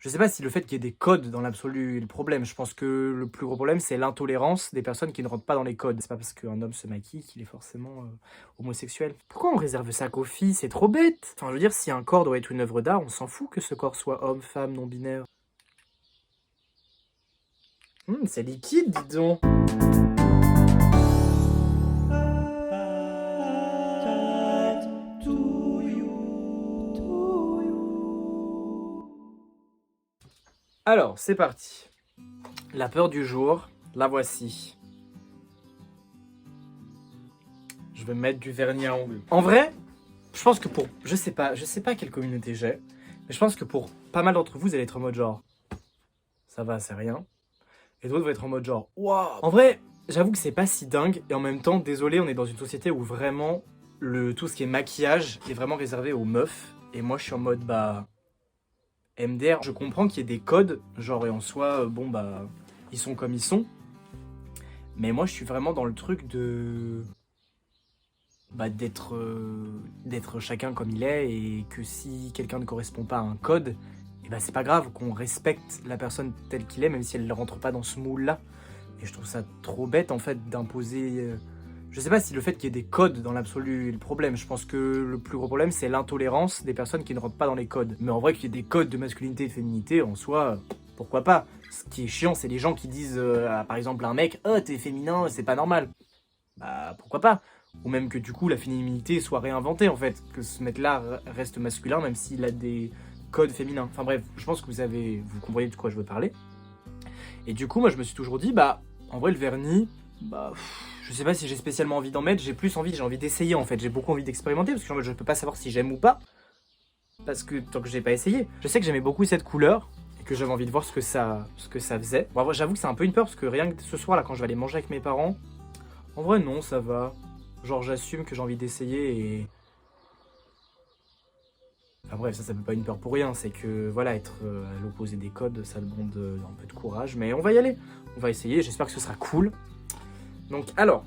Je sais pas si le fait qu'il y ait des codes dans l'absolu est le problème. Je pense que le plus gros problème, c'est l'intolérance des personnes qui ne rentrent pas dans les codes. C'est pas parce qu'un homme se maquille qu'il est forcément homosexuel. Pourquoi on réserve ça qu'aux filles? C'est trop bête. Enfin, je veux dire, si un corps doit être une œuvre d'art, on s'en fout que ce corps soit homme, femme, non-binaire. C'est liquide, dis donc. Alors, c'est parti. La peur du jour, la voici. Je vais mettre du vernis à ongles. En vrai, je pense que pour... Je sais pas quelle communauté j'ai, mais je pense que pour pas mal d'entre vous, vous allez être en mode genre... Ça va, c'est rien. Et d'autres vont être en mode genre... Waouh. En vrai, j'avoue que c'est pas si dingue, et en même temps, désolé, on est dans une société où vraiment, tout ce qui est maquillage est vraiment réservé aux meufs. Et moi, je suis en mode, bah... MDR, je comprends qu'il y ait des codes, genre, et en soi, bon, bah... Ils sont comme ils sont. Mais moi, je suis vraiment dans le truc de... Bah, d'être chacun comme il est, et que si quelqu'un ne correspond pas à un code, et bah c'est pas grave, qu'on respecte la personne telle qu'il est, même si elle ne rentre pas dans ce moule-là. Et je trouve ça trop bête en fait d'imposer... Je sais pas si le fait qu'il y ait des codes dans l'absolu est le problème. Je pense que le plus gros problème, c'est l'intolérance des personnes qui ne rentrent pas dans les codes. Mais en vrai, qu'il y ait des codes de masculinité et de féminité, en soi, pourquoi pas? Ce qui est chiant, c'est les gens qui disent, par exemple, à un mec, oh, t'es féminin, c'est pas normal. Bah, pourquoi pas? Ou même que du coup, la féminité soit réinventée, en fait. Que ce mec-là reste masculin, même s'il a des codes féminins. Enfin bref, je pense que vous comprenez de quoi je veux parler. Et du coup, moi, je me suis toujours dit, bah, en vrai, le vernis, bah, je sais pas si j'ai spécialement envie d'en mettre, j'ai envie d'essayer, en fait. J'ai beaucoup envie d'expérimenter, parce que je peux pas savoir si j'aime ou pas, parce que tant que j'ai pas essayé. Je sais que j'aimais beaucoup cette couleur, et que j'avais envie de voir ce que ça faisait. Bon, j'avoue que c'est un peu une peur, parce que rien que ce soir, là, quand je vais aller manger avec mes parents, en vrai, non, ça va. Genre, j'assume que j'ai envie d'essayer et... Enfin bref, ça peut pas une peur pour rien. C'est que, voilà, être à l'opposé des codes, ça demande un peu de courage. Mais on va y aller. On va essayer. J'espère que ce sera cool. Donc, alors...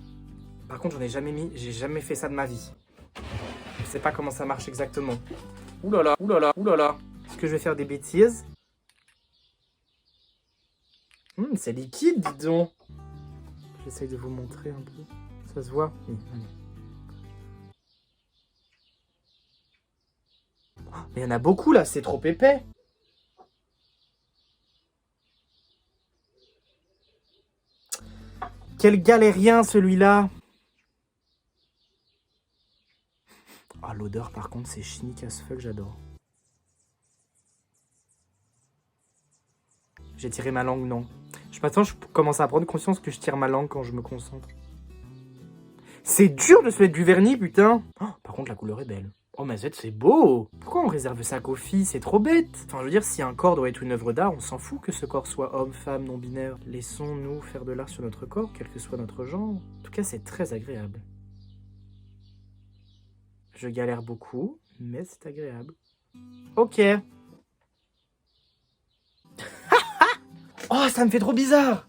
Par contre, j'ai jamais fait ça de ma vie. Je sais pas comment ça marche exactement. Ouh là là, ouh là là, ouh là là. Est-ce que je vais faire des bêtises? C'est liquide, dis donc. J'essaye de vous montrer un peu. Ça se voit? Oui, allez. Mais il y en a beaucoup là, c'est trop épais. Quel galérien celui-là. Ah, l'odeur par contre, c'est chimique as fuck, j'adore. J'ai tiré ma langue, non. Maintenant, je commence à prendre conscience que je tire ma langue quand je me concentre. C'est dur de se mettre du vernis, putain. Oh, par contre, la couleur est belle. Oh, mais c'est beau. Pourquoi on réserve ça qu'aux filles? C'est trop bête. Enfin, je veux dire, si un corps doit être une œuvre d'art, on s'en fout que ce corps soit homme, femme, non-binaire. Laissons-nous faire de l'art sur notre corps, quel que soit notre genre. En tout cas, c'est très agréable. Je galère beaucoup, mais c'est agréable. Ok. Oh, ça me fait trop bizarre.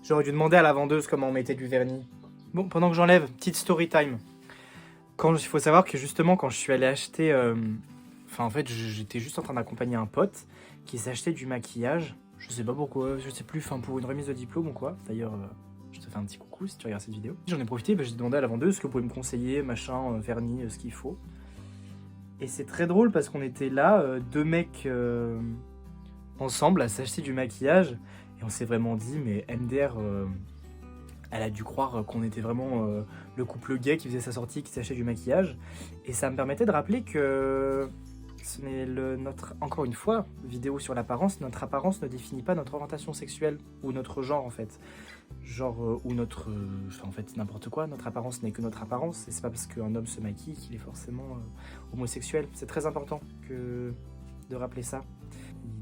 J'aurais dû demander à la vendeuse comment on mettait du vernis. Bon, pendant que j'enlève, petite story time. Il faut savoir que justement, quand je suis allé acheter... Enfin, en fait, j'étais juste en train d'accompagner un pote qui s'achetait du maquillage. Je sais pas pourquoi, je sais plus, enfin, pour une remise de diplôme ou quoi. D'ailleurs, je te fais un petit coucou si tu regardes cette vidéo. J'en ai profité, j'ai demandé à la vendeuse ce que vous pouvez me conseiller, machin, vernis, ce qu'il faut. Et c'est très drôle parce qu'on était là, deux mecs ensemble à s'acheter du maquillage. Et on s'est vraiment dit, mais MDR, elle a dû croire qu'on était vraiment le couple gay qui faisait sa sortie, qui s'achetait du maquillage. Et ça me permettait de rappeler que ce n'est encore une fois, vidéo sur l'apparence, notre apparence ne définit pas notre orientation sexuelle ou notre genre en fait. Genre, ou notre... Enfin, en fait, n'importe quoi, notre apparence n'est que notre apparence. Et c'est pas parce qu'un homme se maquille qu'il est forcément homosexuel. C'est très important de rappeler ça.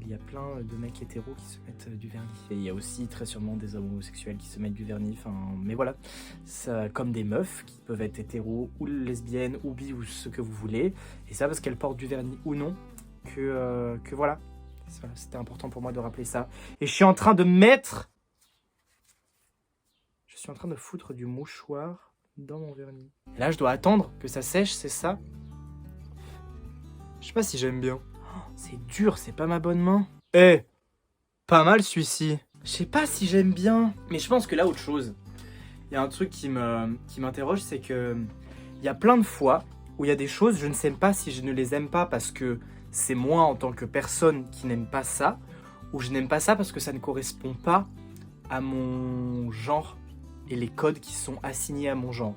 Il y a plein de mecs hétéros qui se mettent du vernis. Et il y a aussi très sûrement des hommes homosexuels qui se mettent du vernis. Enfin, mais voilà, ça, comme des meufs qui peuvent être hétéros ou lesbiennes ou bi ou ce que vous voulez. Et ça parce qu'elles portent du vernis ou non, que voilà. C'était important pour moi de rappeler ça. Et je suis en train de mettre... Je suis en train de foutre du mouchoir dans mon vernis. Et là, je dois attendre que ça sèche, c'est ça? Je sais pas si j'aime bien. Oh, c'est dur, c'est pas ma bonne main. Eh, pas mal celui-ci. Je sais pas si j'aime bien. Mais je pense que là, autre chose. Il y a un truc qui m'interroge, c'est que il y a plein de fois où il y a des choses, je ne sais pas si je ne les aime pas parce que c'est moi en tant que personne qui n'aime pas ça, ou je n'aime pas ça parce que ça ne correspond pas à mon genre et les codes qui sont assignés à mon genre.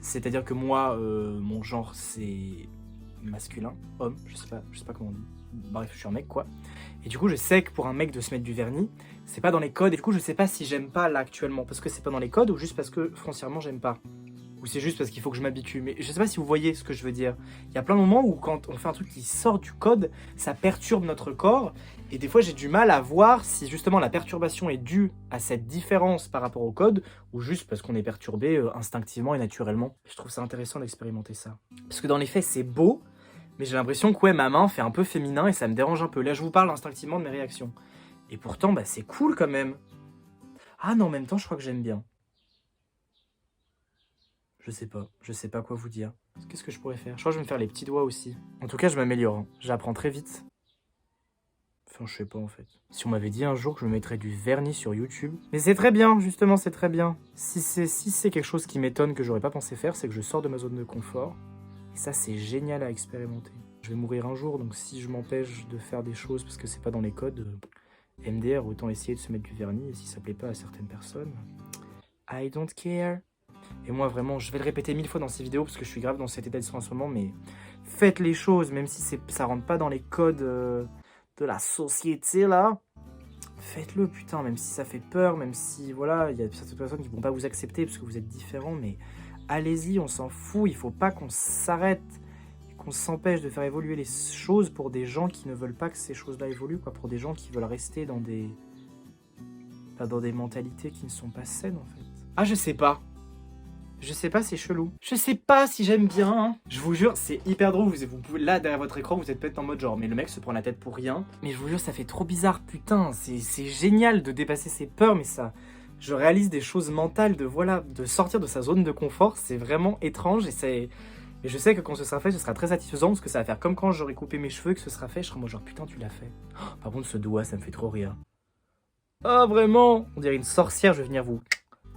C'est-à-dire que moi, mon genre c'est masculin, homme, je sais pas comment on dit. Bref, je suis un mec quoi. Et du coup, je sais que pour un mec de se mettre du vernis, c'est pas dans les codes. Et du coup, je sais pas si j'aime pas là actuellement parce que c'est pas dans les codes ou juste parce que foncièrement j'aime pas. Ou c'est juste parce qu'il faut que je m'habitue. Mais je sais pas si vous voyez ce que je veux dire. Il y a plein de moments où quand on fait un truc qui sort du code, ça perturbe notre corps. Et des fois, j'ai du mal à voir si justement la perturbation est due à cette différence par rapport au code ou juste parce qu'on est perturbé instinctivement et naturellement. Je trouve ça intéressant d'expérimenter ça. Parce que dans les faits, c'est beau, mais j'ai l'impression que ouais, ma main fait un peu féminin et ça me dérange un peu. Là, je vous parle instinctivement de mes réactions. Et pourtant, bah, c'est cool quand même. Ah non, en même temps, je crois que j'aime bien. Je sais pas quoi vous dire. Qu'est-ce que je pourrais faire? Je crois que je vais me faire les petits doigts aussi. En tout cas, je m'améliore, hein. J'apprends très vite. Enfin, je sais pas en fait. Si on m'avait dit un jour que je mettrais du vernis sur YouTube. Mais c'est très bien, justement, c'est très bien. Si c'est quelque chose qui m'étonne que j'aurais pas pensé faire, c'est que je sors de ma zone de confort. Et ça, c'est génial à expérimenter. Je vais mourir un jour, donc si je m'empêche de faire des choses parce que c'est pas dans les codes, MDR, autant essayer de se mettre du vernis. Et si ça plaît pas à certaines personnes, I don't care. Et moi vraiment, je vais le répéter 1000 fois dans ces vidéos parce que je suis grave dans cet état d'esprit en ce moment, mais faites les choses, même si ça rentre pas dans les codes de la société là. Faites-le putain, même si ça fait peur, même si voilà, il y a certaines personnes qui vont pas vous accepter parce que vous êtes différents, mais allez-y, on s'en fout, il faut pas qu'on s'arrête, qu'on s'empêche de faire évoluer les choses pour des gens qui ne veulent pas que ces choses-là évoluent, quoi, pour des gens qui veulent rester dans des mentalités qui ne sont pas saines en fait. Ah, je sais pas, c'est chelou. Je sais pas si j'aime bien, hein. Je vous jure, c'est hyper drôle. Vous pouvez, là, derrière votre écran, vous êtes peut-être en mode genre, mais le mec se prend la tête pour rien. Mais je vous jure, ça fait trop bizarre, putain. C'est génial de dépasser ses peurs, mais ça... Je réalise des choses mentales de sortir de sa zone de confort. C'est vraiment étrange et je sais que quand ce sera fait, ce sera très satisfaisant parce que ça va faire comme quand j'aurais coupé mes cheveux, que ce sera fait. Je serai en mode genre, putain, tu l'as fait. Oh, par contre, ce doigt, ça me fait trop rire. Ah, vraiment? On dirait une sorcière, je vais venir vous...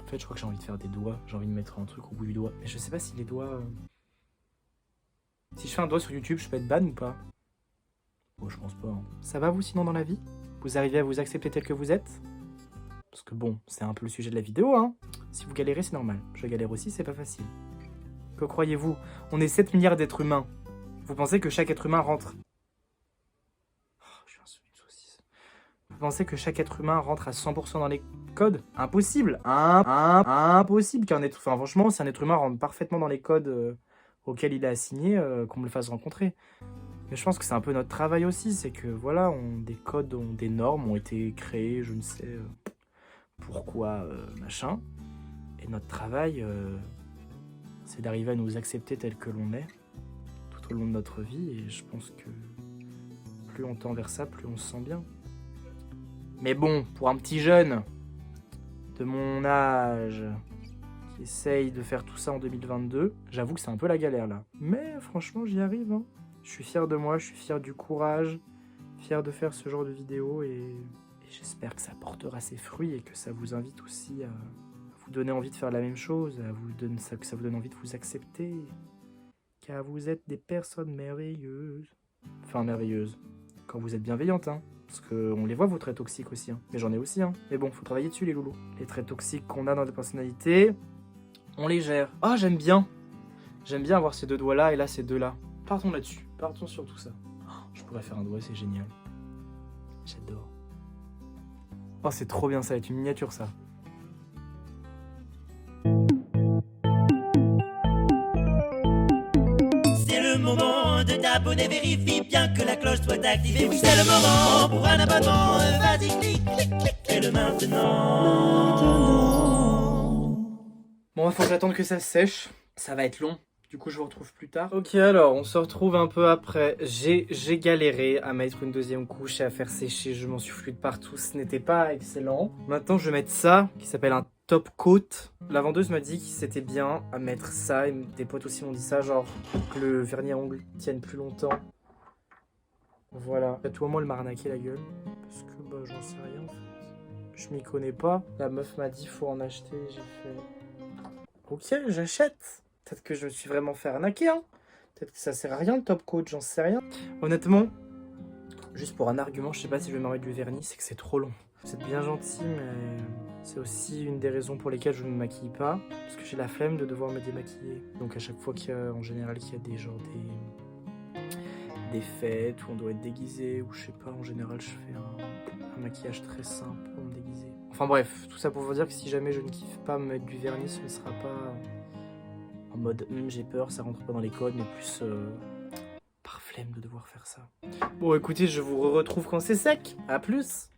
En fait, je crois que j'ai envie de faire des doigts. J'ai envie de mettre un truc au bout du doigt. Mais je sais pas si les doigts... Si je fais un doigt sur YouTube, je peux être ban ou pas? Bon, je pense pas. Hein. Ça va vous sinon dans la vie? Vous arrivez à vous accepter tel que vous êtes? Parce que bon, c'est un peu le sujet de la vidéo, hein. Si vous galérez, c'est normal. Je galère aussi, c'est pas facile. Que croyez-vous? On est 7 milliards d'êtres humains. Vous pensez que chaque être humain rentre... Oh, je suis un souris de saucisse. Vous pensez que chaque être humain rentre à 100% dans les codes? Impossible. Impossible qu'un être... Enfin, franchement, si un être humain rentre parfaitement dans les codes auxquels il est assigné, qu'on me le fasse rencontrer. Mais je pense que c'est un peu notre travail aussi, c'est que voilà, des codes, des normes ont été créées, je ne sais pourquoi, machin. Et notre travail, c'est d'arriver à nous accepter tel que l'on est, tout au long de notre vie. Et je pense que plus on tend vers ça, plus on se sent bien. Mais bon, pour un petit jeune de mon âge qui essaye de faire tout ça en 2022, j'avoue que c'est un peu la galère là. Mais franchement, j'y arrive, hein. Je suis fier de moi, je suis fier du courage, fier de faire ce genre de vidéo et j'espère que ça portera ses fruits et que ça vous invite aussi à vous donner envie de faire la même chose, que ça vous donne envie de vous accepter, car vous êtes des personnes merveilleuses. Enfin, merveilleuses. Quand vous êtes bienveillantes, hein. Parce qu'on les voit, vos traits toxiques aussi. Hein. Mais j'en ai aussi. Hein. Mais bon, faut travailler dessus, les loulous. Les traits toxiques qu'on a dans nos personnalités, on les gère. Ah, j'aime bien. J'aime bien avoir ces deux doigts-là et là, ces deux-là. Partons là-dessus. Partons sur tout ça. Oh, je pourrais faire un doigt, c'est génial. J'adore. Oh, c'est trop bien, ça va être une miniature, ça. C'est le moment de t'abonner, vérifie bien que la cloche soit activée. Oui, c'est le moment pour un abonnement. Vas-y, clique, clique, clique, fais-le maintenant. Bon, il faut que j'attende que ça sèche. Ça va être long. Du coup, je vous retrouve plus tard. Ok, alors, on se retrouve un peu après. J'ai galéré à mettre une deuxième couche et à faire sécher. Je m'en suis foutu de partout. Ce n'était pas excellent. Maintenant, je vais mettre ça, qui s'appelle un top coat. La vendeuse m'a dit que c'était bien à mettre ça. Et des potes aussi m'ont dit ça, genre que le vernis à ongles tienne plus longtemps. Voilà. À tout moment, elle m'a arnaqué la gueule. Parce que bah, j'en sais rien en fait. Je m'y connais pas. La meuf m'a dit faut en acheter. J'ai fait ok, j'achète. Peut-être que je me suis vraiment fait arnaquer. Hein. Peut-être que ça sert à rien le top coat, j'en sais rien. Honnêtement, juste pour un argument, je sais pas si je vais m'arrêter du vernis, c'est que c'est trop long. Vous êtes bien gentil, mais c'est aussi une des raisons pour lesquelles je ne me maquille pas. Parce que j'ai la flemme de devoir me démaquiller. Donc à chaque fois qu'il y a, en général, qu'il y a des fêtes où on doit être déguisé, ou je sais pas, en général je fais un maquillage très simple pour me déguiser. Enfin bref, tout ça pour vous dire que si jamais je ne kiffe pas me mettre du vernis, ce ne sera pas en mode j'ai peur, ça rentre pas dans les codes, mais plus par flemme de devoir faire ça. Bon écoutez, je vous retrouve quand c'est sec, à plus.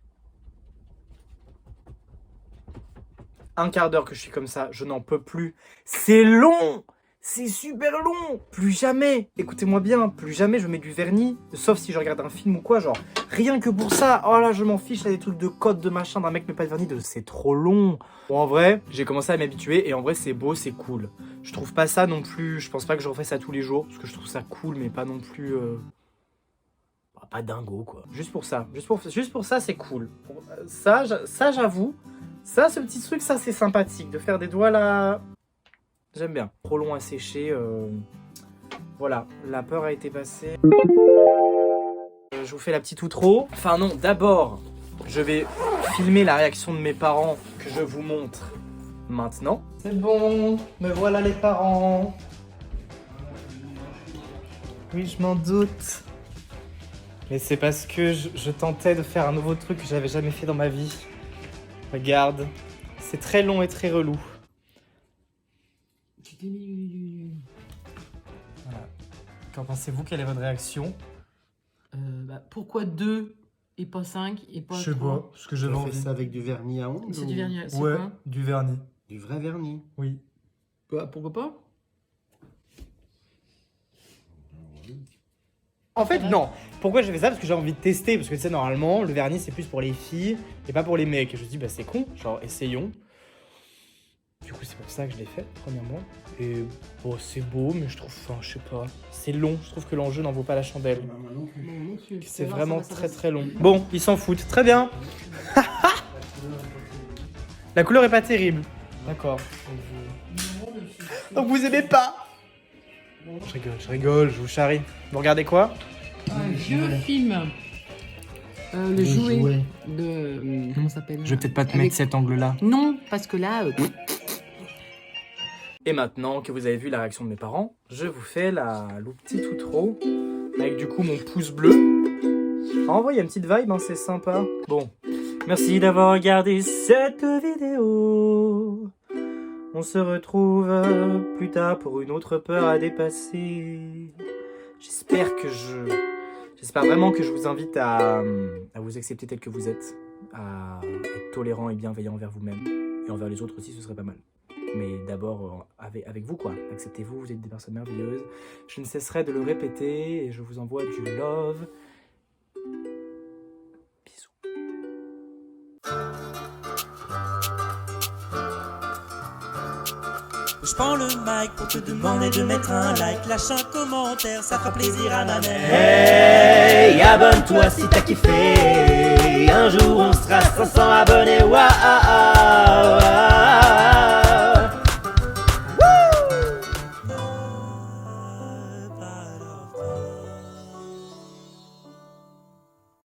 Un quart d'heure que je suis comme ça, je n'en peux plus. C'est long! C'est super long! Plus jamais, écoutez-moi bien, plus jamais je mets du vernis, sauf si je regarde un film ou quoi, genre, rien que pour ça, oh là, je m'en fiche, là, des trucs de code, de machin, d'un mec met pas de vernis, c'est trop long. Bon, en vrai, j'ai commencé à m'habituer, et en vrai, c'est beau, c'est cool. Je trouve pas ça non plus, je pense pas que je refais ça tous les jours, parce que je trouve ça cool, mais pas non plus... pas dingo, quoi. Juste pour ça, juste pour ça, c'est cool. Ça, j'avoue, ça, ce petit truc, ça, c'est sympathique, de faire des doigts là... J'aime bien. Trop long à sécher. Voilà, la peur a été passée. Je vous fais la petite outro. Enfin non, d'abord, je vais filmer la réaction de mes parents que je vous montre maintenant. C'est bon, me voilà les parents. Oui, je m'en doute. Mais c'est parce que je tentais de faire un nouveau truc que j'avais jamais fait dans ma vie. Regarde, c'est très long et très relou. Voilà. Qu'en pensez-vous? Quelle est votre réaction? Pourquoi 2 et pas 5 et pas 3? Je sais pas, parce que j'avais Tu as envie. fait ça avec du vernis à ongles? C'est du vernis, c'est Ouais, quoi? du vernis. Du vrai vernis? Oui. Pourquoi pas? En fait, non. Pourquoi j'ai fait ça? Parce que j'ai envie de tester. Parce que tu sais, normalement, le vernis, c'est plus pour les filles et pas pour les mecs. Et je me dis, bah c'est con, genre, essayons. Du coup, c'est pour ça que je l'ai fait, premièrement. Et bon, c'est beau, mais je trouve, enfin, je sais pas, c'est long. Je trouve que l'enjeu n'en vaut pas la chandelle. C'est vraiment très très long. Bon, ils s'en foutent. Très bien. La couleur est pas terrible. D'accord. Donc vous aimez pas? Je rigole, je vous charrie. Vous regardez quoi? Un vieux film. Le jouet de... comment ça s'appelle? Je vais peut-être pas te Avec- mettre cet angle-là. Non, parce que là... Et maintenant que vous avez vu la réaction de mes parents, je vous fais le petit outro avec du coup mon pouce bleu. En vrai, il y a une petite vibe, hein, c'est sympa. Bon, merci d'avoir regardé cette vidéo. On se retrouve plus tard pour une autre peur à dépasser. J'espère vraiment que je vous invite à vous accepter tel que vous êtes, à être tolérant et bienveillant envers vous-même et envers les autres aussi, ce serait pas mal. Mais d'abord avec vous quoi, acceptez-vous, vous êtes des personnes merveilleuses. Je ne cesserai de le répéter et je vous envoie du love. Bisous. Je prends le mic pour te demander de mettre un like, lâche un commentaire, ça fera plaisir à ma mère. Hey, abonne-toi si t'as kiffé. Un jour on sera 500 abonnés. Waouh.